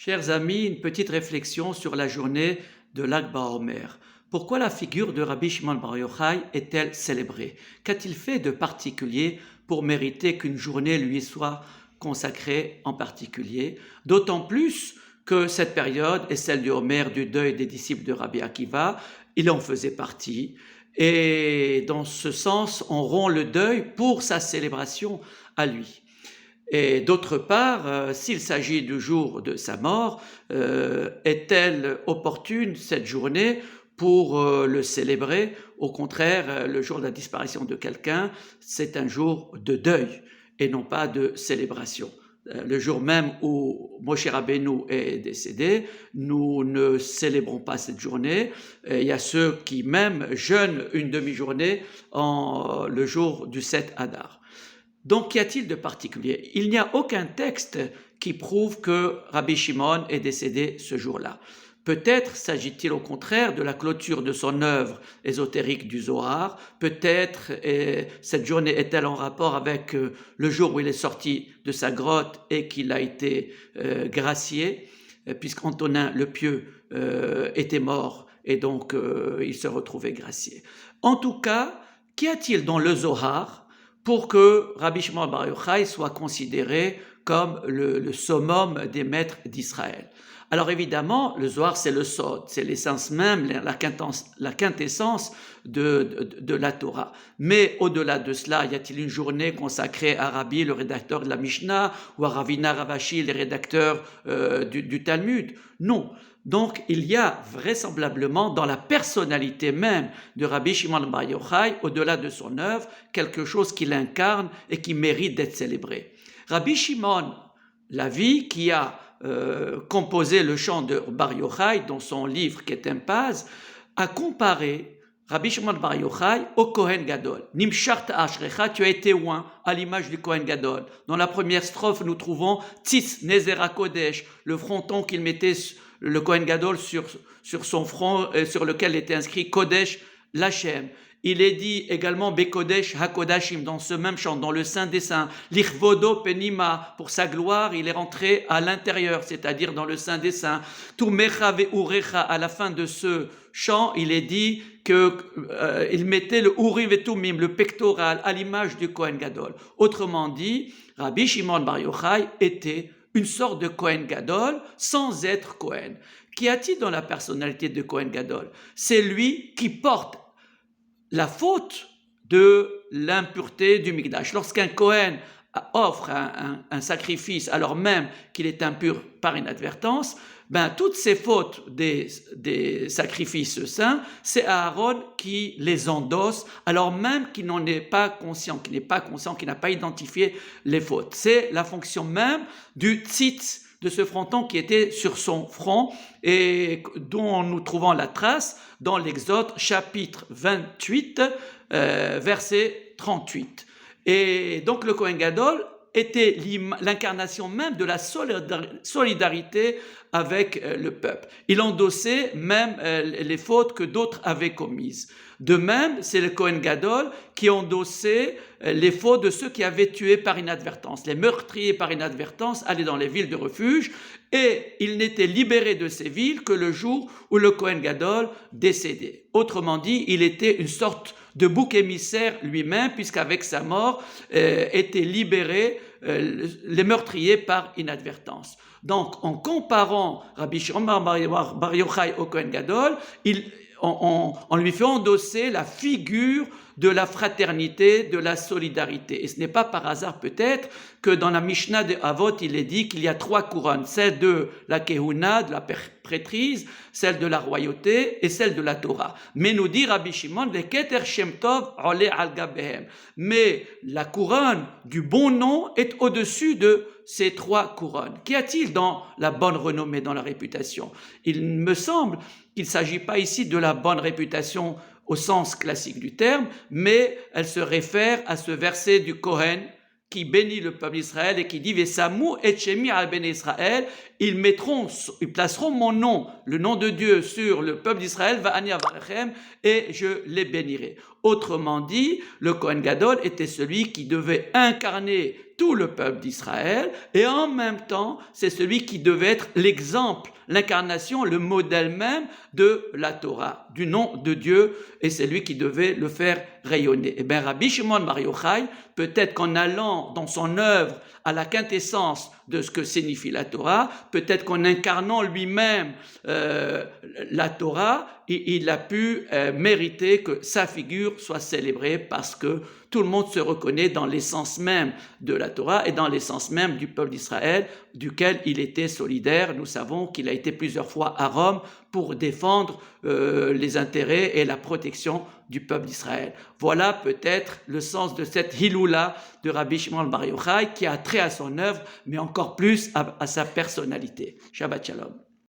Chers amis, une petite réflexion sur la journée de Lag BaOmer. Pourquoi la figure de Rabbi Shimon Bar Yochai est-elle célébrée? Qu'a-t-il fait de particulier pour mériter qu'une journée lui soit consacrée en particulier? D'autant plus que cette période est celle du Homer, du deuil des disciples de Rabbi Akiva. Il en faisait partie. Et dans ce sens, on rompt le deuil pour sa célébration à lui. Et d'autre part, s'il s'agit du jour de sa mort, est-elle opportune cette journée pour le célébrer? Au contraire, le jour de la disparition de quelqu'un, c'est un jour de deuil et non pas de célébration. Le jour même où Moshe Rabbeinu est décédé, nous ne célébrons pas cette journée. Il y a ceux qui même jeûnent une demi-journée le jour du 7 Adar. Donc, qu'y a-t-il de particulier? Il n'y a aucun texte qui prouve que Rabbi Shimon est décédé ce jour-là. Peut-être s'agit-il au contraire de la clôture de son œuvre ésotérique du Zohar. Peut-être cette journée est-elle en rapport avec le jour où il est sorti de sa grotte et qu'il a été gracié, puisqu'Antonin le Pieux était mort et donc il se retrouvait gracié. En tout cas, qu'y a-t-il dans le Zohar pour que Rabbi Shimon Bar Yochai soit considéré comme le summum des maîtres d'Israël? Alors évidemment, le Zohar, c'est le Sod, c'est l'essence même, la quintessence de la Torah. Mais au-delà de cela, y a-t-il une journée consacrée à Rabbi, le rédacteur de la Mishnah, ou à Ravina Ravashi, les rédacteurs du Talmud? Non. Donc, il y a vraisemblablement dans la personnalité même de Rabbi Shimon Bar Yochai, au-delà de son œuvre, quelque chose qu'il incarne et qui mérite d'être célébré. Rabbi Shimon, la vie qui a composé le chant de Bar Yochai dans son livre Ketem Paz, a comparé Rabbi Shimon Bar Yochai au Kohen Gadol. Nimshart Ashrecha, tu as été oint à l'image du Kohen Gadol. Dans la première strophe, nous trouvons Tzitz Nezera Kodesh, le fronton qu'il mettait le Kohen Gadol sur son front, sur lequel était inscrit Kodesh Lachem. Il est dit également Bekodesh HaKodashim, dans ce même chant, dans le Saint des Saints. Lichvodo Penima, pour sa gloire, il est rentré à l'intérieur, c'est-à-dire dans le Saint des Saints. Tumecha Ve'urecha, à la fin de ce chant, il est dit qu'il mettait le Urim et Tumim, le pectoral, à l'image du Kohen Gadol. Autrement dit, Rabbi Shimon Bar Yochai était une sorte de Kohen Gadol sans être Kohen. Qu'y a-t-il dans la personnalité de Kohen Gadol? C'est lui qui porte la faute de l'impureté du Mikdash. Lorsqu'un Kohen offre un sacrifice alors même qu'il est impur par inadvertance, toutes ces fautes des sacrifices saints, c'est Aaron qui les endosse alors même qu'il n'en est pas conscient, qu'il n'a pas identifié les fautes. C'est la fonction même du tzitz, de ce fronton qui était sur son front et dont nous trouvons la trace dans l'Exode chapitre 28, verset 38. Et donc le Kohen Gadol était l'incarnation même de la solidarité avec le peuple. Il endossait même les fautes que d'autres avaient commises. De même, c'est le Kohen Gadol qui endossait les fautes de ceux qui avaient tué par inadvertance. Les meurtriers par inadvertance allaient dans les villes de refuge et ils n'étaient libérés de ces villes que le jour où le Kohen Gadol décédait. Autrement dit, il était une sorte de bouc émissaire lui-même, puisqu'avec sa mort étaient libérés les meurtriers par inadvertance. Donc, en comparant Rabbi Shimon Bar Yochai au Kohen Gadol, on lui fait endosser la figure de la fraternité, de la solidarité. Et ce n'est pas par hasard peut-être que dans la Mishnah de Avot, il est dit qu'il y a 3 couronnes, celle de la Kehuna, de la prêtrise, celle de la royauté et celle de la Torah. Mais nous dit Rabbi Shimon, Keter Shem Tov ole al gabehem. Mais la couronne du bon nom est au-dessus de ces 3 couronnes. Qu'y a-t-il dans la bonne renommée, dans la réputation? Il me semble qu'il ne s'agit pas ici de la bonne réputation au sens classique du terme, mais elle se réfère à ce verset du Kohen qui bénit le peuple d'Israël et qui dit « Vesamu et shemi al ben Israël » ils placeront mon nom, le nom de Dieu sur le peuple d'Israël, va'ani avarachem, et je les bénirai. Autrement dit, le Kohen Gadol était celui qui devait incarner tout le peuple d'Israël, et en même temps, c'est celui qui devait être l'exemple, l'incarnation, le modèle même de la Torah, du nom de Dieu, et c'est lui qui devait le faire rayonner. Et bien Rabbi Shimon Bar Yochai, peut-être qu'en allant dans son œuvre à la quintessence de ce que signifie la Torah, peut-être qu'en incarnant lui-même la Torah, il a pu mériter que sa figure soit célébrée parce que tout le monde se reconnaît dans l'essence même de la Torah et dans l'essence même du peuple d'Israël, duquel il était solidaire. Nous savons qu'il a été plusieurs fois à Rome pour défendre les intérêts et la protection du peuple d'Israël. Voilà peut-être le sens de cette hiloula de Rabbi Shimon Bar Yochai qui a trait à son œuvre, mais encore plus à sa personnalité. Shabbat Shalom.